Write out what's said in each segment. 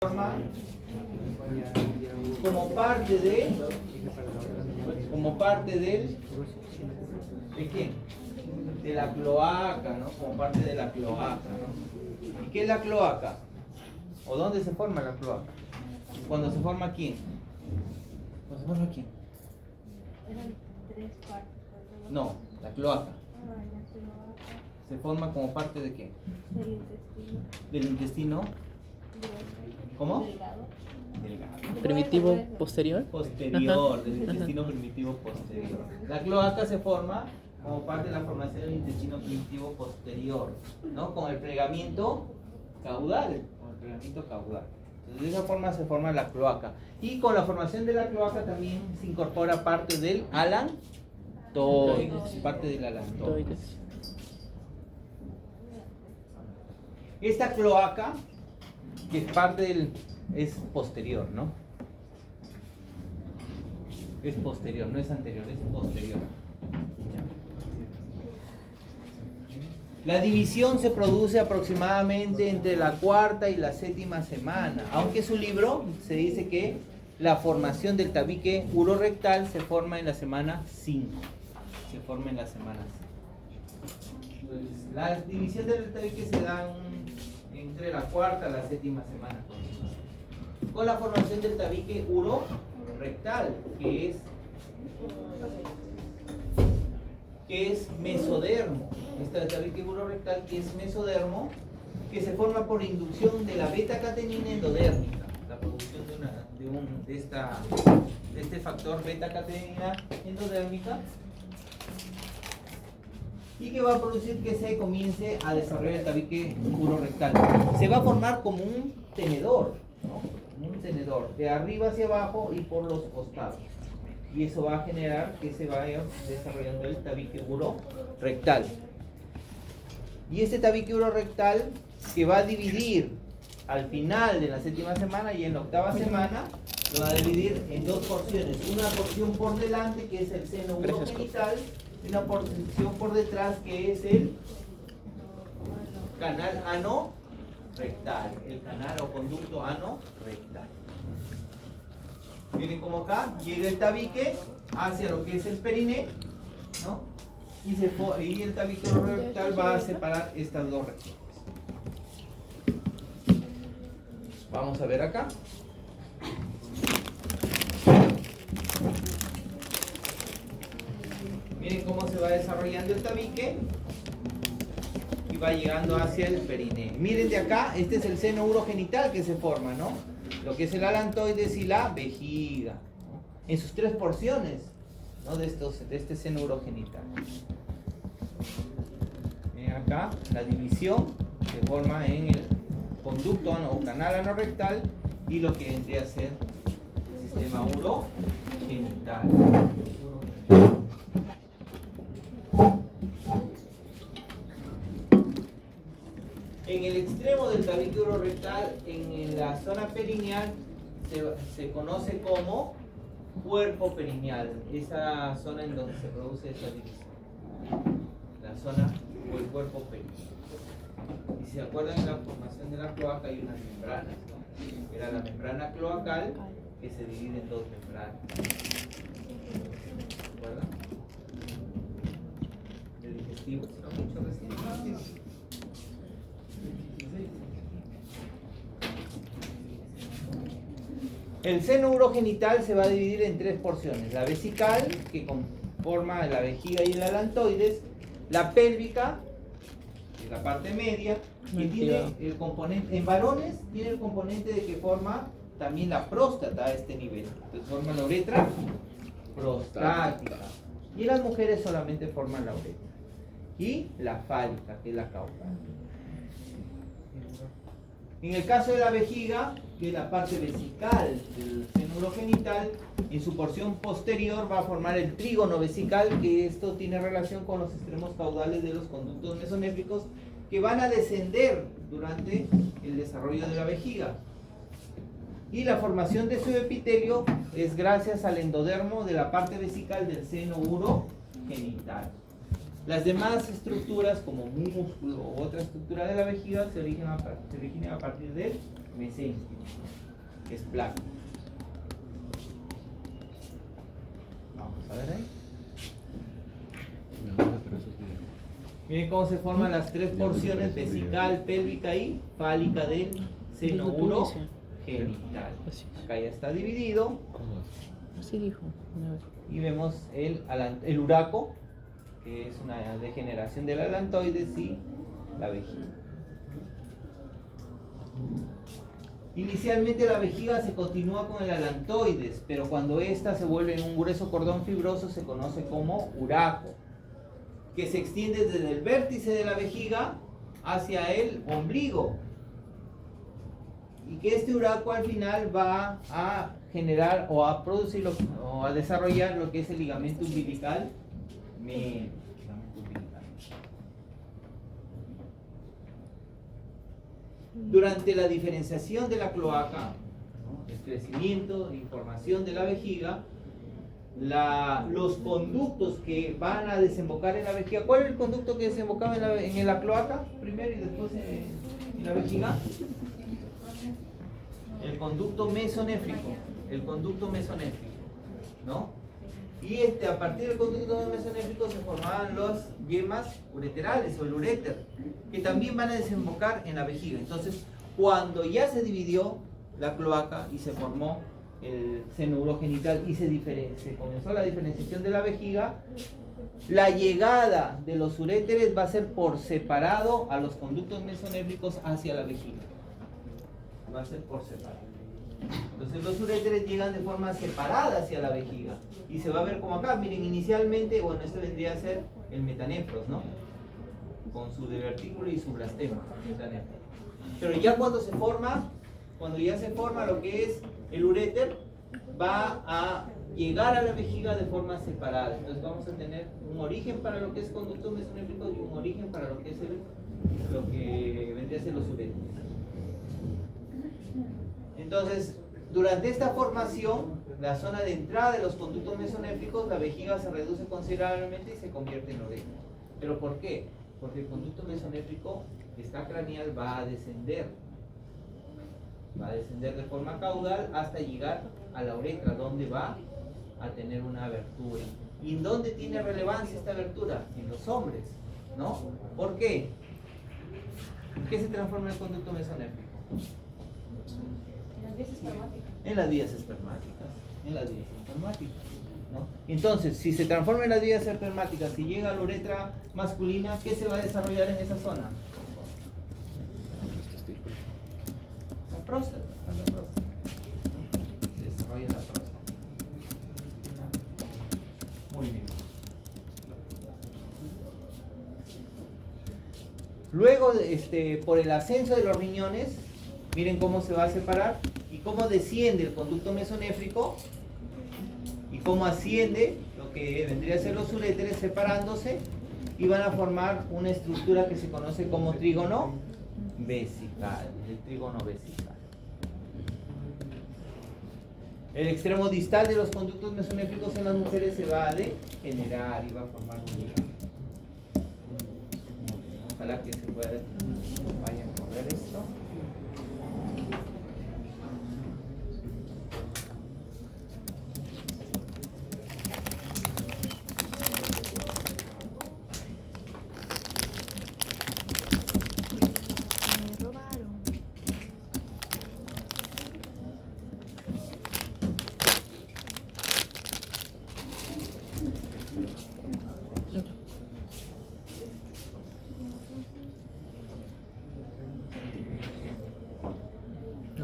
forma como parte del ¿de qué? De la cloaca, ¿no? Como parte de la cloaca, ¿no? ¿Y qué es la cloaca? ¿O dónde se forma la cloaca? Cuando se forma aquí. ¿Cuando se forma aquí? Eran 3 partes. No, la cloaca. La cloaca. ¿Se forma como parte de qué? Del intestino. Del intestino. ¿Cómo? Delgado. Delgado. Primitivo posterior. Posterior, Ajá. del intestino primitivo posterior. La cloaca se forma como parte de la formación del intestino primitivo posterior, ¿no? Con el plegamiento caudal. Con el plegamiento caudal. Entonces, de esa forma se forma la cloaca. Y con la formación de la cloaca también se incorpora parte del alantoides. Parte del alantoides. Esta cloaca, que es parte del... es posterior, ¿no? Es posterior, no es anterior, es posterior. La división se produce aproximadamente entre la cuarta y la séptima semana, aunque su libro se dice que la formación del tabique urorectal se forma en la semana 5. Se forma en la semana 5. Entonces, la división del tabique se da entre la cuarta y la séptima semana. Con la formación del tabique urorectal, que es mesodermo. Este tabique urorectal que es mesodermo, que se forma por inducción de la beta-catenina endodérmica, la producción de este factor beta-catenina endodérmica, y que va a producir que se comience a desarrollar el tabique urorectal. Se va a formar como un tenedor, ¿no? Un tenedor, de arriba hacia abajo y por los costados. Y eso va a generar que se vaya desarrollando el tabique urorectal. Y este tabique urorectal que va a dividir al final de la séptima semana y en la octava semana, lo va a dividir en dos porciones. Una porción por delante, que es el seno urogenital, y una porción por detrás, que es el canal ano-rectal. El canal o conducto ano-rectal. Miren como acá llega el tabique hacia lo que es el periné, ¿no? Y el tabique urorectal va a separar estas dos regiones. Vamos a ver acá. Miren cómo se va desarrollando el tabique y va llegando hacia el periné. Miren de acá, este es el seno urogenital que se forma, ¿no? Lo que es el alantoides y la vejiga, ¿no? En sus tres porciones, ¿no? de este seno urogenital. Miren acá, la división se forma en el conducto o canal anorrectal y lo que vendría a ser el sistema urogenital. En el extremo del tabique urorectal, en la zona perineal, se conoce como cuerpo perineal, esa zona en donde se produce esa división, la zona o el cuerpo perineal. Y si se acuerdan, en la formación de la cloaca hay unas membranas, ¿no? Era la membrana cloacal, que se divide en dos membranas. ¿Se acuerdan? De digestivo, ¿no? Mucho recién. El seno urogenital se va a dividir en tres porciones: la vesical, que conforma la vejiga y el alantoides; la pélvica, que es la parte media, que tiene el componente, en varones tiene el componente de que forma también la próstata a este nivel. Entonces forma la uretra prostática. Y en las mujeres solamente forman la uretra. Y la fálica, que es la caudal. En el caso de la vejiga, que es la parte vesical del seno urogenital, en su porción posterior va a formar el trígono vesical, que esto tiene relación con los extremos caudales de los conductos mesonéfricos que van a descender durante el desarrollo de la vejiga. Y la formación de su epitelio es gracias al endodermo de la parte vesical del seno urogenital. Las demás estructuras, como músculo u otra estructura de la vejiga, se originan a partir del mesénquimo, es placa. Vamos a ver ahí. Miren cómo se forman las tres porciones vesical, pélvica y fálica del seno urogenital. Acá ya está dividido. Así dijo una vez. Y vemos el uraco, que es una degeneración del alantoides, y la vejiga. Inicialmente la vejiga se continúa con el alantoides, pero cuando ésta se vuelve en un grueso cordón fibroso se conoce como uraco, que se extiende desde el vértice de la vejiga hacia el ombligo. Y que este uraco al final va a generar o a producir o a desarrollar lo que es el ligamento umbilical medio. Durante la diferenciación de la cloaca, ¿no?, el crecimiento y formación de la vejiga, los conductos que van a desembocar en la vejiga. ¿Cuál es el conducto que desembocaba en la cloaca primero y después en la vejiga? El conducto mesonéfrico, ¿no? Y a partir del conducto mesonéfrico se formaban los yemas ureterales o el uréter, que también van a desembocar en la vejiga. Entonces, cuando ya se dividió la cloaca y se formó el seno urogenital y se comenzó la diferenciación de la vejiga, la llegada de los uréteres va a ser por separado a los conductos mesonéfricos hacia la vejiga. Va a ser por separado. Entonces los uréteres llegan de forma separada hacia la vejiga y se va a ver como acá. Miren, inicialmente, bueno, esto vendría a ser el metanefros, ¿no? Con su divertículo y su blastema, metanefros. Pero ya cuando ya se forma lo que es el uréter, va a llegar a la vejiga de forma separada. Entonces vamos a tener un origen para lo que es conductos mesonéfricos y un origen para lo que es lo que vendría a ser los uréteres. Entonces, durante esta formación, la zona de entrada de los conductos mesonéfricos, la vejiga se reduce considerablemente y se convierte en uretra. ¿Pero por qué? Porque el conducto mesonéfrico, esta craneal, va a descender de forma caudal hasta llegar a la uretra, donde va a tener una abertura. ¿Y en dónde tiene relevancia esta abertura? En los hombres, ¿no? ¿Por qué? ¿En qué se transforma el conducto mesonéfrico? En las vías espermáticas. ¿No? Entonces, si se transforma en las vías espermáticas y llega a la uretra masculina, ¿qué se va a desarrollar en esa zona? La próstata. Se desarrolla la próstata. Muy bien. Luego, por el ascenso de los riñones, miren cómo se va a separar y cómo desciende el conducto mesonéfrico y cómo asciende lo que vendría a ser los uréteres separándose y van a formar una estructura que se conoce como trígono vesical. El trígono vesical. El extremo distal de los conductos mesonéfricos en las mujeres se va a degenerar y va a formar un hígado. Ojalá que se pueda vayan a correr esto.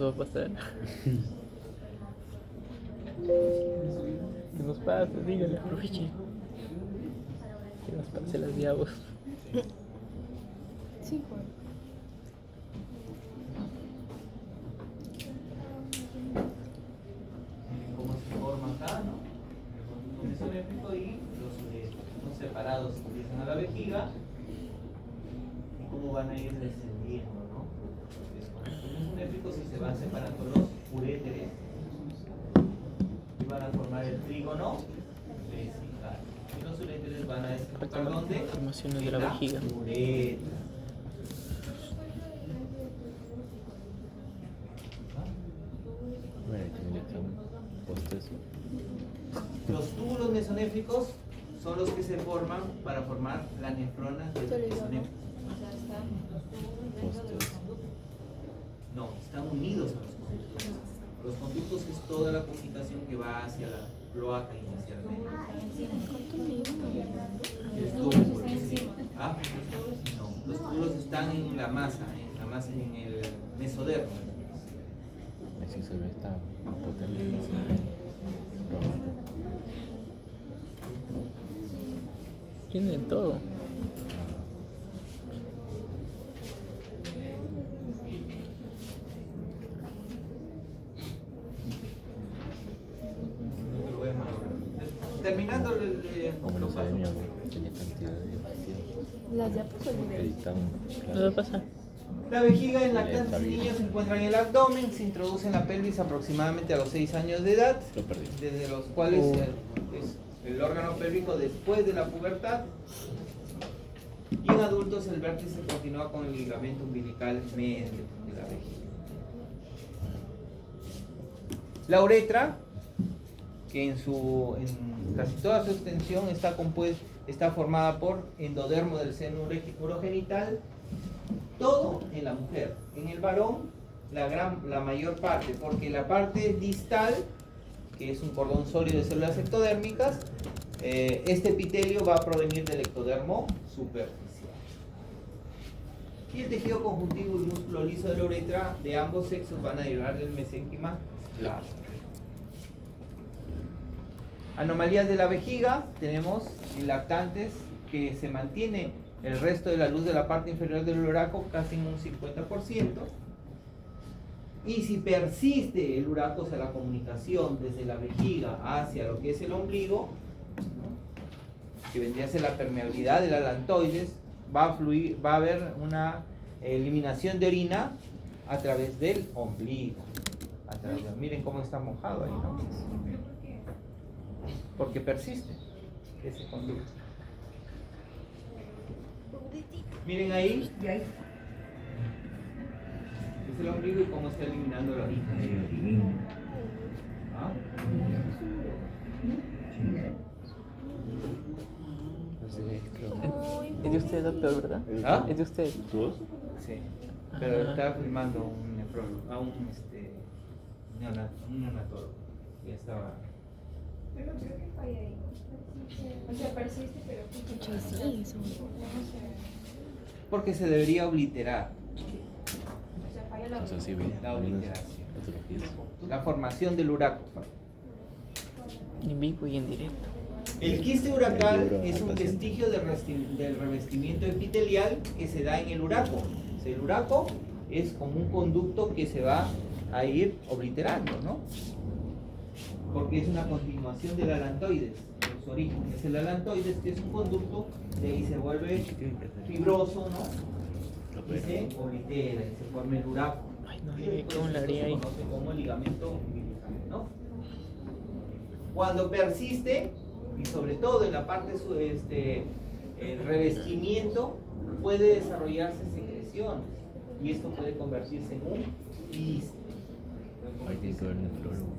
Va a pasar. Que nos pase, dígale, aproveche. Que nos pase las diabos. Sí, pues. Cómo se forma acá, ¿no? El conducto mesonéfrico y los uréteres separados empiezan a la vejiga y cómo van a ir descendiendo, ¿no? Los mesonéfricos y se van separando los uréteres y van a formar el trígono vesical. Y los uréteres van a desembocar ¿dónde? Formaciones de la vejiga. Uretra. Postes. Los túbulos mesonéfricos son los que se forman para formar las nefronas del mesonéfrico. Postes. No, están unidos a los conductos. Los conductos es toda la comunicación que va hacia la cloaca inicialmente. El túbulo, sí. ¿Ah? No, los túbulos están en la masa, en el mesodermo. Así se ve esta potente. Tiene todo. Lo vemos. Terminando Como lo no sabe paso. mi amor, tenía cantidad de tiempo. Las ya puso el video. Editamos. ¿Qué va a pasar? La vejiga en lactantes y niños se encuentra en el abdomen, se introduce en la pelvis aproximadamente a los 6 años de edad, Lo perdí. desde los cuales es el órgano pélvico después de la pubertad. Y en adultos el vértice continúa con el ligamento umbilical medio de la vejiga. La uretra, que en casi toda su extensión está formada por endodermo del seno urogenital, todo en la mujer. En el varón, la mayor parte, porque la parte distal, que es un cordón sólido de células ectodérmicas, este epitelio va a provenir del ectodermo superficial. Y el tejido conjuntivo y músculo liso de la uretra de ambos sexos van a derivar del mesénquima claro. Anomalías de la vejiga, tenemos en lactantes que se mantiene el resto de la luz de la parte inferior del uraco casi en un 50%. Y si persiste el uraco, o sea, la comunicación desde la vejiga hacia lo que es el ombligo, ¿no?, que vendría a ser la permeabilidad de la alantoides, va a haber una eliminación de orina a través del ombligo. Miren cómo está mojado ahí, ¿no? Porque persiste ese conducto. Miren ahí. Es el ombligo y cómo está eliminando la orina. ¿Ah? Es de usted, doctor, ¿verdad? ¿Ah? Es de usted. ¿Tú? Sí. Pero Ajá. estaba filmando un nefrólogo, un neonatólogo. Y estaba. Pero creo que falla ahí. O sea, persiste, pero Sí, eso. Porque se debería obliterar o sea, falla la O sea, sí, ve. la obliteración. Patologías. La formación del uraco. En vivo y en directo. El quiste uracal es un vestigio del revestimiento epitelial que se da en el uraco. O sea, el uraco es como un conducto que se va a ir obliterando, ¿no? Porque es una continuación del alantoides, en su origen. Es el alantoides, que es un conducto, de ahí se vuelve fibroso, ¿no? Y se oblitera, y se forma el uraco. Ay, no Y sé después cómo le esto haría se ahí. conoce como ligamento umbilical, ¿no? Cuando persiste, y sobre todo en la parte el revestimiento, puede desarrollarse secreciones y esto puede convertirse en un quiste. Hay que ver en el nefrólogo.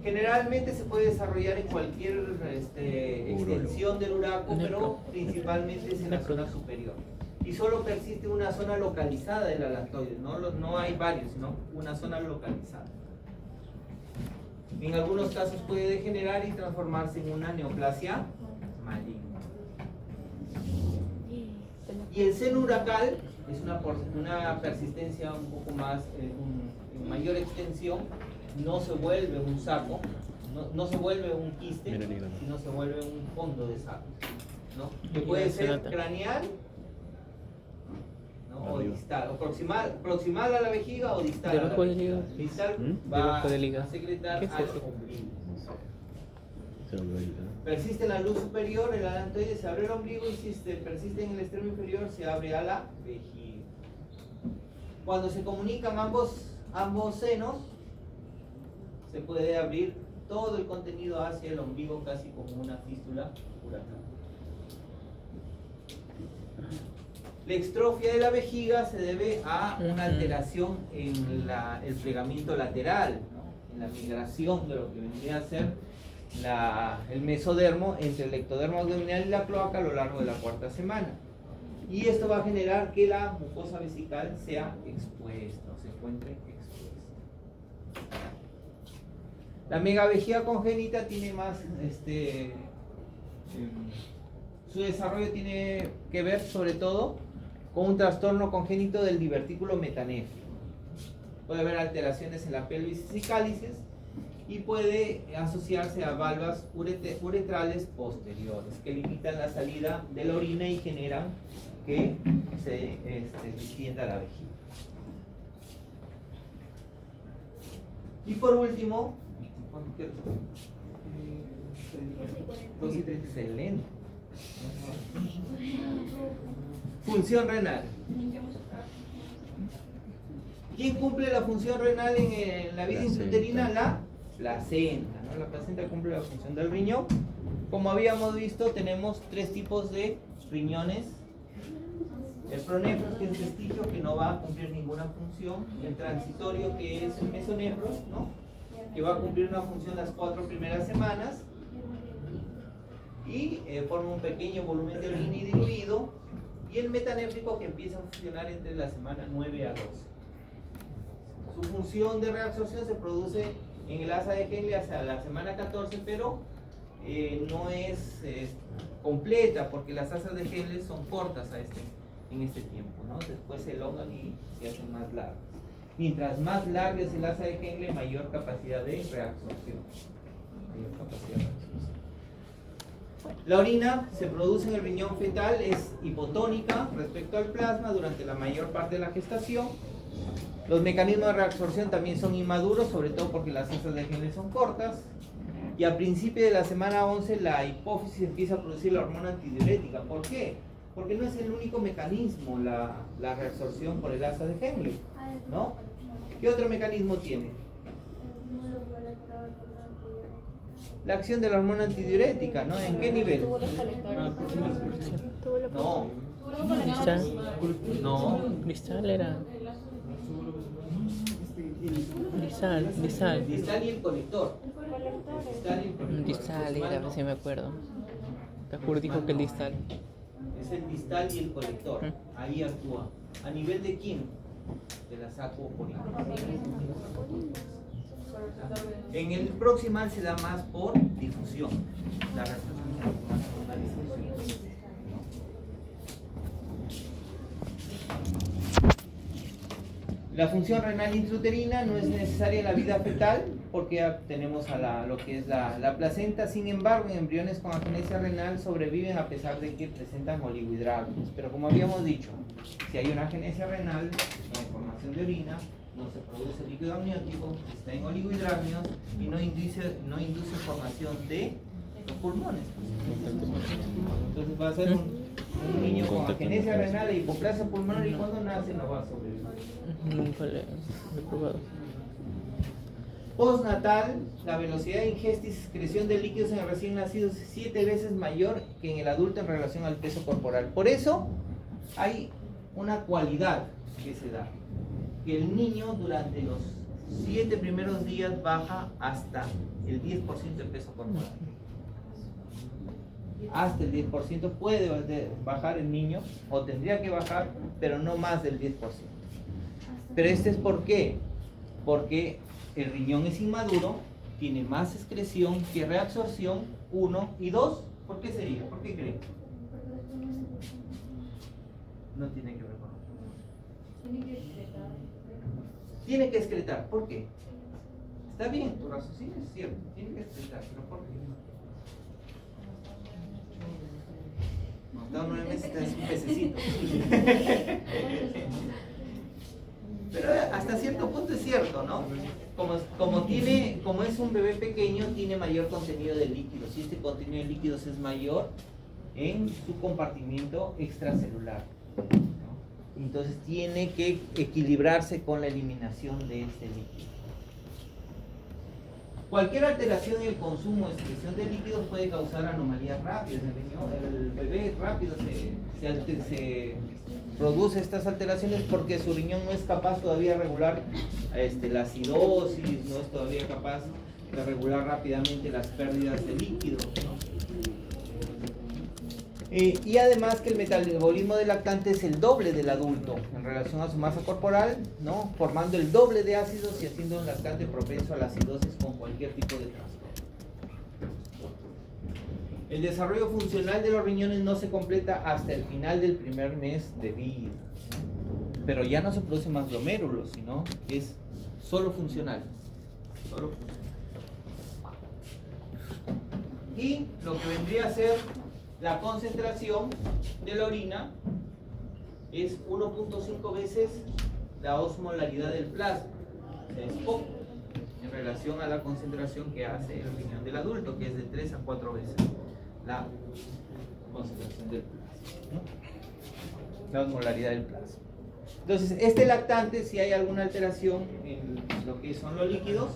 Generalmente se puede desarrollar en cualquier extensión del uraco, pero principalmente es en la zona superior. Y solo persiste una zona localizada del alantoide, no hay varios, sino una zona localizada. En algunos casos puede degenerar y transformarse en una neoplasia maligna. Y el seno uracal es una persistencia un poco más, en mayor extensión, no se vuelve un saco, no se vuelve un quiste, sino se vuelve un fondo de saco, ¿no? Que puede ser craneal, ¿no?, o distal, o proximal a la vejiga o distal a la Debajo del vejiga. hígado. Distal va Debajo del hígado. a secretar ¿Qué es al eso? ombligo. No sé. Se lo veo, Persiste en la luz superior, el alantoide se abre el ombligo y si persiste en el extremo inferior se abre a la vejiga. Cuando se comunican ambos senos, se puede abrir todo el contenido hacia el ombligo casi como una fístula uracal. La extrofia de la vejiga se debe a una alteración en el plegamiento lateral, ¿no? en la migración de lo que vendría a ser el mesodermo entre el ectodermo abdominal y la cloaca a lo largo de la cuarta semana. Y esto va a generar que la mucosa vesical sea expuesta o se encuentre expuesta. La megavejiga congénita tiene más, su desarrollo tiene que ver sobre todo con un trastorno congénito del divertículo metanéfrico. Puede haber alteraciones en la pelvis y cálices y puede asociarse a valvas uretrales posteriores que limitan la salida de la orina y generan que se distienda la vejiga. Y por último, excelente. Función renal. ¿Quién cumple la función renal en la vida intrauterina? La placenta, ¿no? La placenta cumple la función del riñón. Como habíamos visto, tenemos tres tipos de riñones. El pronefros, que es el testículo, que no va a cumplir ninguna función. El transitorio, que es el mesonefros, ¿no? Que va a cumplir una función las 4 primeras semanas. Y forma un pequeño volumen de orina y diluido. Y el metanéfrico, que empieza a funcionar entre la semana 9 a 12. Su función de reabsorción se produce en el asa de Henle hasta la semana 14, pero no es completa, porque las asas de Henle son cortas en este tiempo, ¿no? Después se elongan y se hacen más largas. Mientras más larga es el asa de Henle, mayor capacidad de reabsorción. La orina se produce en el riñón fetal, es hipotónica respecto al plasma durante la mayor parte de la gestación. Los mecanismos de reabsorción también son inmaduros, sobre todo porque las asas de Henle son cortas. Y a principio de la semana 11 la hipófisis empieza a producir la hormona antidiurética. ¿Por qué? Porque no es el único mecanismo la reabsorción por el asa de Henle, ¿no? ¿Qué otro mecanismo tiene? La acción de la hormona antidiurética, ¿no? ¿En qué nivel? No. Cristal. No. Cristal era. Distal. Distal y el colector. Distal era, a ver si me acuerdo. Cajur dijo que el distal. Es el distal y el colector. Ahí actúa. ¿A nivel de quién? De la saco poriana. En el proximal se da más por difusión. La reabsorción es más por una difusión. La función renal intrauterina no es necesaria en la vida fetal porque tenemos lo que es la placenta. Sin embargo, en embriones con agenesia renal sobreviven a pesar de que presentan oligohidrámidos. Pero como habíamos dicho, si hay una agenesia renal, no hay formación de orina, no se produce líquido amniótico, está en oligohidrámidos y no induce formación de los pulmones. Entonces va a ser un niño con agenesia renal e hipoplasia pulmonar y cuando nace no va a sobrevivir. Nunca le he probado. Postnatal, la velocidad de ingesta y secreción de líquidos en el recién nacido es 7 veces mayor que en el adulto en relación al peso corporal. Por eso hay una cualidad que se da, que el niño durante los 7 primeros días baja hasta el 10% de peso corporal. Hasta el 10% puede bajar el niño, o tendría que bajar, pero no más del 10%. Pero es ¿por qué? Porque el riñón es inmaduro, tiene más excreción que reabsorción, 1 y 2. ¿Por qué sería? ¿Por qué creen? No tiene que ver con eso. Tiene que excretar. ¿Por qué? Está bien, tu raciocinio es cierto, tiene que excretar, pero ¿por qué? No, no es un pececito. Pero hasta cierto punto es cierto, ¿no? Como es un bebé pequeño, tiene mayor contenido de líquidos. Y este contenido de líquidos es mayor en su compartimiento extracelular, ¿no? Entonces tiene que equilibrarse con la eliminación de este líquido. Cualquier alteración en el consumo o excreción de líquidos puede causar anomalías rápidas. El bebé rápido se produce estas alteraciones porque su riñón no es capaz todavía de regular la acidosis, no es todavía capaz de regular rápidamente las pérdidas de líquido, ¿no? Y además que el metabolismo del lactante es el doble del adulto en relación a su masa corporal, ¿no? Formando el doble de ácidos y haciendo un lactante propenso a la acidosis con cualquier tipo de trastorno. El desarrollo funcional de los riñones no se completa hasta el final del primer mes de vida. Pero ya no se produce más glomérulos, sino es solo funcional. Solo funcional. Y lo que vendría a ser la concentración de la orina es 1.5 veces la osmolaridad del plasma. Es poco en relación a la concentración que hace el riñón del adulto, que es de 3 a 4 veces la concentración del plasma, ¿no? La osmolaridad del plasma. Entonces, este lactante, si hay alguna alteración en lo que son los líquidos,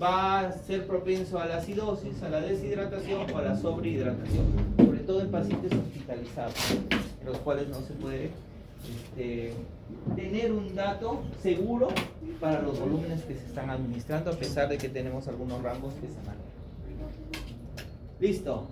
va a ser propenso a la acidosis, a la deshidratación o a la sobrehidratación, sobre todo en pacientes hospitalizados, en los cuales no se puede tener un dato seguro para los volúmenes que se están administrando, a pesar de que tenemos algunos rangos que se manejan. Listo.